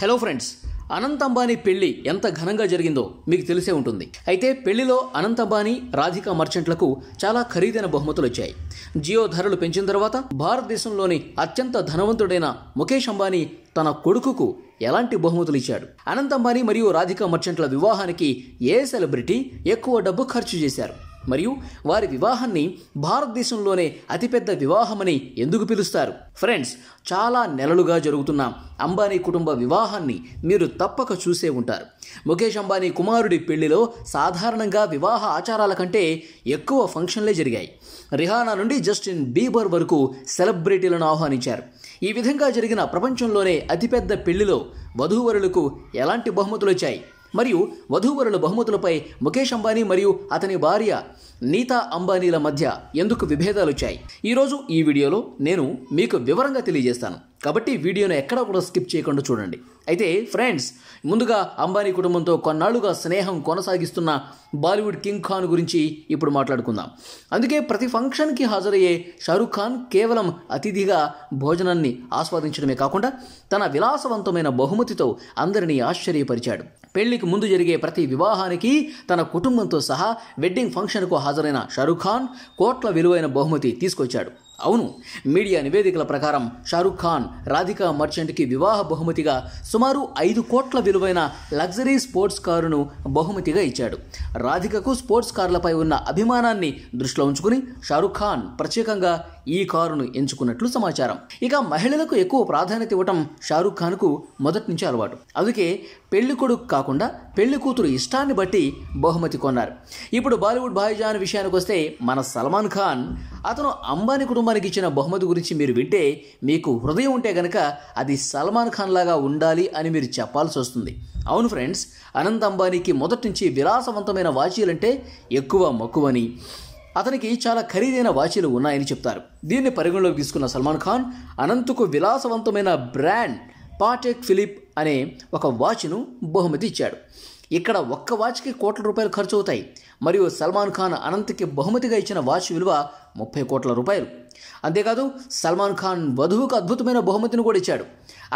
Hello friends, Anant Ambani పెళ్లి ఎంత ఘనంగా జరిగిందో మీకు తెలిసే ఉంటుంది. అయితే పెళ్లిలో అనంత్ అంబానీ, రాధికా మర్చెంట్లకు చాలా ఖరీదైన బహుమతులు వచ్చాయి. జియో ధరలు పెంచిన తర్వాత భారతదేశంలోని అత్యంత ధనవంతుడైన ముఖేష్ అంబానీ తన కొడుకుకు ఎలాంటి బహుమతులు ఇచ్చాడు? అనంత్ అంబానీ మరియు రాధికా మర్చెంట్ల వివాహానికి ఏ సెలబ్రిటీ ఎక్కువ డబ్బు ఖర్చు చేశారు? మరియు వారి వివాహాన్ని భారతదేశంలోనే అతిపెద్ద వివాహమని ఎందుకు పిలుస్తారు? ఫ్రెండ్స్, చాలా నెలలుగా జరుగుతున్న అంబానీ కుటుంబ వివాహాన్ని మీరు తప్పక చూసే ఉంటారు. ముఖేష్ అంబానీ కుమారుడి పెళ్లిలో సాధారణంగా వివాహ ఆచారాల కంటే ఎక్కువ ఫంక్షన్లే జరిగాయి. రిహానా నుండి జస్టిన్ బీబర్ వరకు సెలబ్రిటీలను ఆహ్వానించారు. ఈ విధంగా జరిగిన ప్రపంచంలోనే అతిపెద్ద పెళ్లిలో వధూవరులకు ఎలాంటి బహుమతులు వచ్చాయి? మరియు వధూవరుల బహుమతులపై ముఖేష్ అంబానీ మరియు అతని భార్య నీతా అంబానీల మధ్య ఎందుకు విభేదాలు వచ్చాయి? ఈరోజు ఈ వీడియోలో నేను మీకు వివరంగా తెలియజేస్తాను. కాబట్టి వీడియోను ఎక్కడా కూడా స్కిప్ చేయకుండా చూడండి. అయితే ఫ్రెండ్స్, ముందుగా అంబానీ కుటుంబంతో కొన్నాళ్లుగా స్నేహం కొనసాగిస్తున్న బాలీవుడ్ కింగ్ ఖాన్ గురించి ఇప్పుడు మాట్లాడుకుందాం. అందుకే ప్రతి ఫంక్షన్కి హాజరయ్యే షారూఖ్ ఖాన్ కేవలం అతిథిగా భోజనాన్ని ఆస్వాదించడమే కాకుండా తన విలాసవంతమైన బహుమతితో అందరినీ ఆశ్చర్యపరిచాడు. పెళ్లికి ముందు జరిగే ప్రతి వివాహానికి తన కుటుంబంతో సహా వెడ్డింగ్ ఫంక్షన్కు హాజరైన షారూఖ్ ఖాన్ కోట్ల విలువైన బహుమతి తీసుకొచ్చాడు. అవును, మీడియా నివేదికల ప్రకారం షారూఖ్ ఖాన్ రాధికా మర్చెంట్కి వివాహ బహుమతిగా సుమారు 5 కోట్ల విలువైన లగ్జరీ స్పోర్ట్స్ కారును బహుమతిగా ఇచ్చాడు. రాధికకు స్పోర్ట్స్ కార్లపై ఉన్న అభిమానాన్ని దృష్టిలో ఉంచుకుని షారూఖ్ ఖాన్ ప్రత్యేకంగా ఈ కారును ఎంచుకున్నట్లు సమాచారం. ఇక మహిళలకు ఎక్కువ ప్రాధాన్యత ఇవ్వటం షారూఖ్ ఖాన్కు మొదటి నుంచి అలవాటు. అందుకే పెళ్లి కొడుకు కాకుండా పెళ్లి కూతురు ఇష్టాన్ని బట్టి బహుమతి కొన్నారు. ఇప్పుడు బాలీవుడ్ భాయిజాన్ విషయానికి వస్తే మన సల్మాన్ ఖాన్, అతను అంబానీ కుటుంబానికి ఇచ్చిన బహుమతి గురించి మీరు వింటే మీకు హృదయం ఉంటే గనక అది సల్మాన్ ఖాన్ లాగా ఉండాలి అని మీరు చెప్పాల్సి వస్తుంది. అవును ఫ్రెండ్స్, అనంత్ అంబానీకి మొదటి నుంచి విలాసవంతమైన వాచీలంటే ఎక్కువ మక్కువని, అతనికి చాలా ఖరీదైన వాచీలు ఉన్నాయని చెప్తారు. దీన్ని పరిగణలోకి తీసుకున్న సల్మాన్ ఖాన్ అనంత్కు విలాసవంతమైన బ్రాండ్ పాటెక్ ఫిలిప్ అనే ఒక వాచ్ను బహుమతి ఇచ్చాడు. ఇక్కడ ఒక్క వాచ్కి కోట్ల రూపాయలు ఖర్చు అవుతాయి. మరియు సల్మాన్ ఖాన్ అనంత్కి బహుమతిగా ఇచ్చిన వాచ్ విలువ 30 కోట్ల రూపాయలు. అంతేకాదు సల్మాన్ ఖాన్ వధువుకు అద్భుతమైన బహుమతిని కూడా ఇచ్చాడు.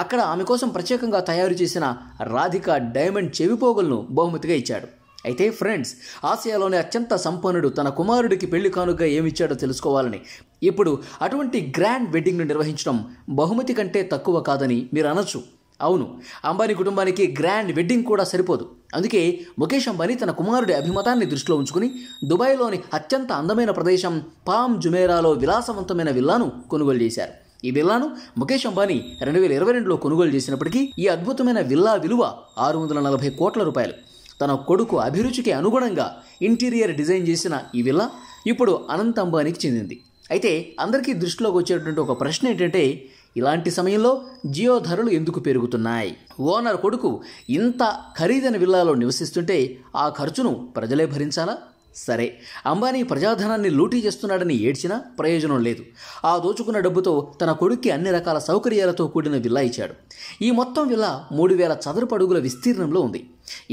అక్కడ ఆమె కోసం ప్రత్యేకంగా తయారు చేసిన రాధికా డైమండ్ చెవిపోగులను బహుమతిగా ఇచ్చాడు. అయితే ఫ్రెండ్స్, ఆసియాలోని అత్యంత సంపన్నుడు తన కుమారుడికి పెళ్లి కానుకగా ఏమిచ్చాడో తెలుసుకోవాలని ఇప్పుడు అటువంటి గ్రాండ్ వెడ్డింగ్ను నిర్వహించడం బహుమతి కంటే తక్కువ కాదని మీరు అనొచ్చు. అవును, అంబానీ కుటుంబానికి గ్రాండ్ వెడ్డింగ్ కూడా సరిపోదు. అందుకే ముఖేష్ అంబానీ తన కుమారుడి అభిమతాన్ని దృష్టిలో ఉంచుకుని దుబాయ్లోని అత్యంత అందమైన ప్రదేశం పామ్ జుమేరాలో విలాసవంతమైన విల్లాను కొనుగోలు చేశారు. ఈ విల్లాను ముఖేష్ అంబానీ 2022లో కొనుగోలు చేసినప్పటికీ ఈ అద్భుతమైన విల్లా విలువ 640 కోట్ల రూపాయలు. తన కొడుకు అభిరుచికి అనుగుణంగా ఇంటీరియర్ డిజైన్ చేసిన ఈ విల్లా ఇప్పుడు అనంత్ అంబానీకి చెందింది. అయితే అందరికీ దృష్టిలోకి వచ్చేటువంటి ఒక ప్రశ్న ఏంటంటే, ఇలాంటి సమయంలో జియో ధరలు ఎందుకు పెరుగుతున్నాయి? ఓనర్ కొడుకు ఇంత ఖరీదైన విల్లాలో నివసిస్తుంటే ఆ ఖర్చును ప్రజలే భరించాలా? సరే, అంబానీ ప్రజాధనాన్ని లూటీ చేస్తున్నాడని ఏడ్చినా ప్రయోజనం లేదు. ఆ దోచుకున్న డబ్బుతో తన కొడుక్కి అన్ని రకాల సౌకర్యాలతో కూడిన విల్లా ఇచ్చాడు. ఈ మొత్తం విల్లా 3000 చదరపు అడుగుల విస్తీర్ణంలో ఉంది.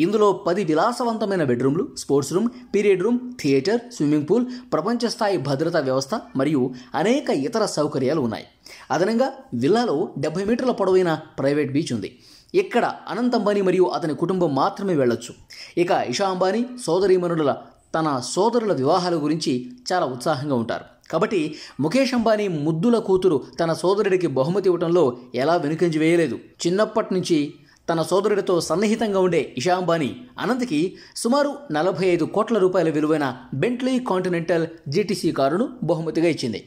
ఇందులో 10 విలాసవంతమైన బెడ్రూమ్లు, sports room, period room, theatre, swimming pool, ప్రపంచ స్థాయి భద్రతా వ్యవస్థ మరియు అనేక ఇతర సౌకర్యాలు ఉన్నాయి. అదనంగా విల్లాలో 70 మీటర్ల పొడవైన ప్రైవేట్ బీచ్ ఉంది. ఇక్కడ అనంత్ అంబానీ మరియు అతని కుటుంబం మాత్రమే వెళ్ళొచ్చు. ఇక ఇషా అంబానీ సోదరీమణుల తన సోదరుల వివాహాల గురించి చాలా ఉత్సాహంగా ఉంటారు. కాబట్టి ముఖేష్ అంబానీ ముద్దుల కూతురు తన సోదరుడికి బహుమతి ఇవ్వడంలో ఎలా వెనుకంజ వేయలేదు. చిన్నప్పటి నుంచి తన సోదరుడితో సన్నిహితంగా ఉండే ఇషా అంబానీ అనంత్కి సుమారు 45 కోట్ల రూపాయల విలువైన బెంట్లీ కాంటినెంటల్ జీటీసీ కారును బహుమతిగా ఇచ్చింది.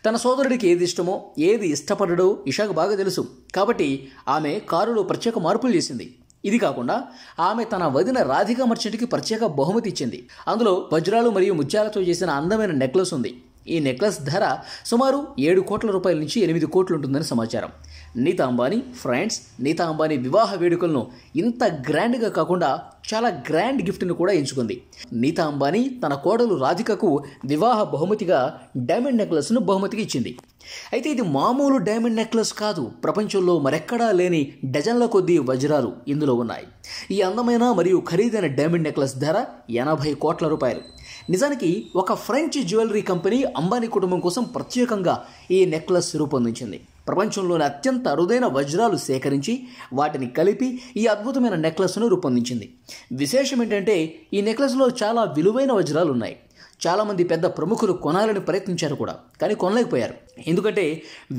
తన సోదరుడికి ఏది ఇష్టమో ఏది ఇష్టపడడో ఇషాకు బాగా తెలుసు. కాబట్టి ఆమె కారులో ప్రత్యేక మార్పులు చేసింది. ఇది కాకుండా ఆమె తన వదిన రాధికా మర్చెంట్కి ప్రత్యేక బహుమతి ఇచ్చింది. అందులో వజ్రాలు మరియు ముత్యాలతో చేసిన అందమైన నెక్లెస్ ఉంది. ఈ నెక్లెస్ ధర సుమారు 7 కోట్ల రూపాయల నుంచి 8 కోట్లు ఉంటుందని సమాచారం. నీతా అంబానీ ఫ్రెండ్స్, నీతా అంబానీ వివాహ వేడుకలను ఇంత గ్రాండ్గా కాకుండా చాలా గ్రాండ్ గిఫ్ట్ను కూడా ఎంచుకుంది. నీతా అంబానీ తన కోడలు రాధికకు వివాహ బహుమతిగా డైమండ్ నెక్లెస్ను బహుమతిగా ఇచ్చింది. అయితే ఇది మామూలు డైమండ్ నెక్లెస్ కాదు. ప్రపంచంలో మరెక్కడా లేని డజన్ల కొద్దీ వజ్రాలు ఇందులో ఉన్నాయి. ఈ అందమైన మరియు ఖరీదైన డైమండ్ నెక్లెస్ ధర 80 కోట్ల రూపాయలు. నిజానికి ఒక ఫ్రెంచ్ జ్యువెలరీ కంపెనీ అంబానీ కుటుంబం కోసం ప్రత్యేకంగా ఈ నెక్లెస్ రూపొందించింది. ప్రపంచంలోని అత్యంత అరుదైన వజ్రాలు సేకరించి వాటిని కలిపి ఈ అద్భుతమైన నెక్లెస్ను రూపొందించింది. విశేషం ఏంటంటే ఈ నెక్లెస్లో చాలా విలువైన వజ్రాలు ఉన్నాయి. చాలామంది పెద్ద ప్రముఖులు కొనాలని ప్రయత్నించారు కూడా, కానీ కొనలేకపోయారు. ఎందుకంటే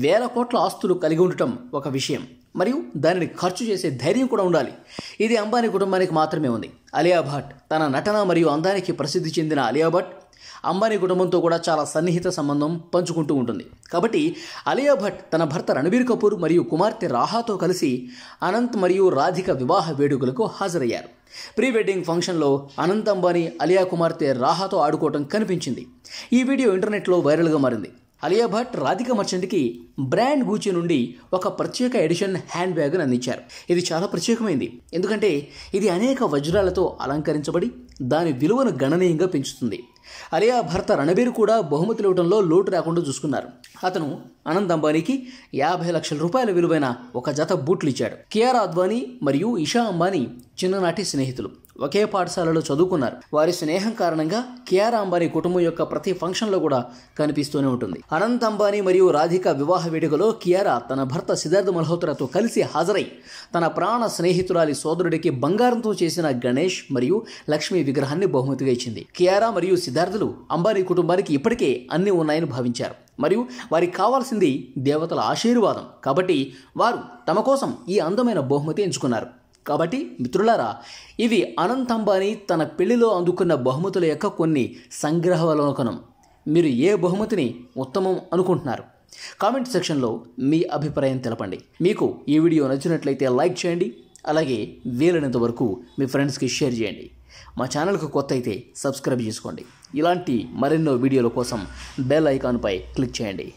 వేల కోట్ల ఆస్తులు కలిగి ఉండటం ఒక విషయం, మరియు దానిని ఖర్చు చేసే ధైర్యం కూడా ఉండాలి. ఇది అంబానీ కుటుంబానికి మాత్రమే ఉంది. అలియా భట్ తన నటన మరియు అందానికి ప్రసిద్ధి చెందిన అలియా భట్ అంబానీ కుటుంబంతో కూడా చాలా సన్నిహిత సంబంధం పంచుకుంటూ ఉంటుంది. కాబట్టి అలియా భట్ తన భర్త రణబీర్ కపూర్ మరియు కుమార్తె రాహాతో కలిసి అనంత్ మరియు రాధిక వివాహ వేడుకలకు హాజరయ్యారు. ప్రీ వెడ్డింగ్ ఫంక్షన్లో అనంత్ అంబానీ అలియా కుమార్తె రాహాతో ఆడుకోవడం కనిపించింది. ఈ వీడియో ఇంటర్నెట్లో వైరల్గా మారింది. అలియా భట్ రాధిక మర్చెంట్కి బ్రాండ్ గూచి నుండి ఒక ప్రత్యేక ఎడిషన్ హ్యాండ్ బ్యాగ్ను అందించారు. ఇది చాలా ప్రత్యేకమైంది, ఎందుకంటే ఇది అనేక వజ్రాలతో అలంకరించబడి దాని విలువను గణనీయంగా పెంచుతుంది. అలియా భర్త రణబీర్ కూడా బహుమతులు ఇవ్వడంలో లోటు రాకుండా చూసుకున్నారు. అతను అనంత్ అంబానీకి 50 లక్షల రూపాయల విలువైన ఒక జత బూట్లు ఇచ్చాడు. కియారా అద్వానీ మరియు ఇషా అంబానీ చిన్ననాటి స్నేహితులు, ఒకే పాఠశాలలో చదువుకున్నారు. వారి స్నేహం కారణంగా కియారా అంబానీ కుటుంబం యొక్క ప్రతి ఫంక్షన్లో కూడా కనిపిస్తూనే ఉంటుంది. అనంత్ అంబానీ మరియు రాధిక వివాహ వేడుకలో కియారా తన భర్త సిద్ధార్థ్ మల్హోత్రాతో కలిసి హాజరై తన ప్రాణ స్నేహితురాలి సోదరుడికి బంగారంతో చేసిన గణేష్ మరియు లక్ష్మీ విగ్రహాన్ని బహుమతిగా ఇచ్చింది. కియారా మరియు సిద్ధార్థులు అంబానీ కుటుంబానికి ఇప్పటికే అన్నీ ఉన్నాయని భావించారు, మరియు వారికి కావాల్సింది దేవతల ఆశీర్వాదం. కాబట్టి వారు తమ కోసం ఈ అందమైన బహుమతి ఎంచుకున్నారు. కాబట్టి మిత్రులారా, ఇవి అనంత్ అంబానీ తన పెళ్లిలో అందుకున్న బహుమతుల యొక్క కొన్ని సంగ్రహావలోకనం. మీరు ఏ బహుమతిని ఉత్తమం అనుకుంటున్నారు? కామెంట్ సెక్షన్లో మీ అభిప్రాయం తెలపండి. మీకు ఈ వీడియో నచ్చినట్లయితే లైక్ చేయండి, అలాగే వీలైనంత వరకు మీ ఫ్రెండ్స్కి షేర్ చేయండి. మా ఛానల్కు కొత్త అయితే సబ్స్క్రైబ్ చేసుకోండి. ఇలాంటి మరెన్నో వీడియోల కోసం బెల్ ఐకాన్పై క్లిక్ చేయండి.